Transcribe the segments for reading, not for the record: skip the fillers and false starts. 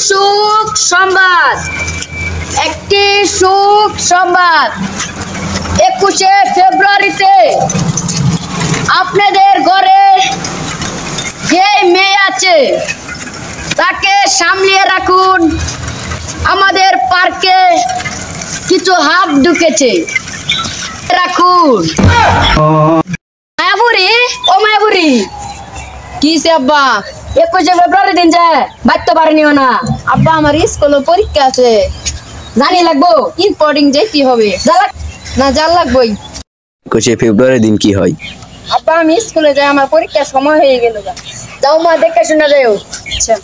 সুখ সংবাদ, একটি সুখ সংবাদ। 21শে ফেব্রুয়ারিতে আপনাদের ঘরে যে মেয়ে আছে তাকে সামলিয়ে রাখুন। আমাদের পার্কে কিছু হাফ ঢুকেছে, রাখুন। মায়াপুরি, ও মায়াপুরি, কি সে আব্বা? 21শে ফেব্রুয়ারি দিন যায় বাঁচতে পারেনিও না। আব্বা আমার স্কুলে পরীক্ষা আছে, জানি লাগবো, ইম্পর্টিং যেতে হবে। না জাল লাগবই। 21শে ফেব্রুয়ারি দিন কি হয়? আব্বা আমি স্কুলে যাই, আমার পরীক্ষার সময় হয়ে গেল। যাও মা, দেখে শুনে যাও। আচ্ছা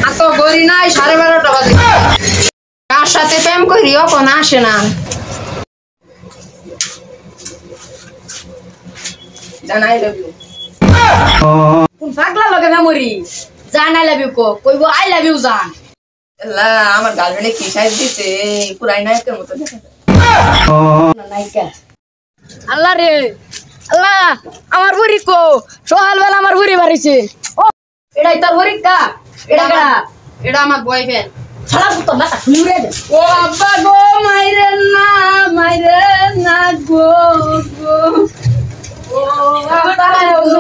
এত গড়ি নাই, 12:30 বাজে। কার সাথে প্রেম করি এখন আসে না। জানাই লভ ইউ। কোন পাগলা লগে মেমোরি জান আই লাভ ইউ কইব আই লাভ ইউ জান। আল্লাহ আমার গার্লফ্রেন্ডে কি সাইজ দিছে, পুরাই নায়কের মতো দেখা যায়। নাইকা আল্লাহ রে আল্লাহ, আমার বুড়ি কো সকাল বেলা আমার বুড়ি বাড়িছে। ও এটাই তোর বুড়ি কা? এটা কেডা? এটা আমার বয়ফ্রেন্ড। ছাড়া তো না খুলে উড়ে দে। ও আব্বা গো, মাইরে না গো গো, ও আব্বা গো।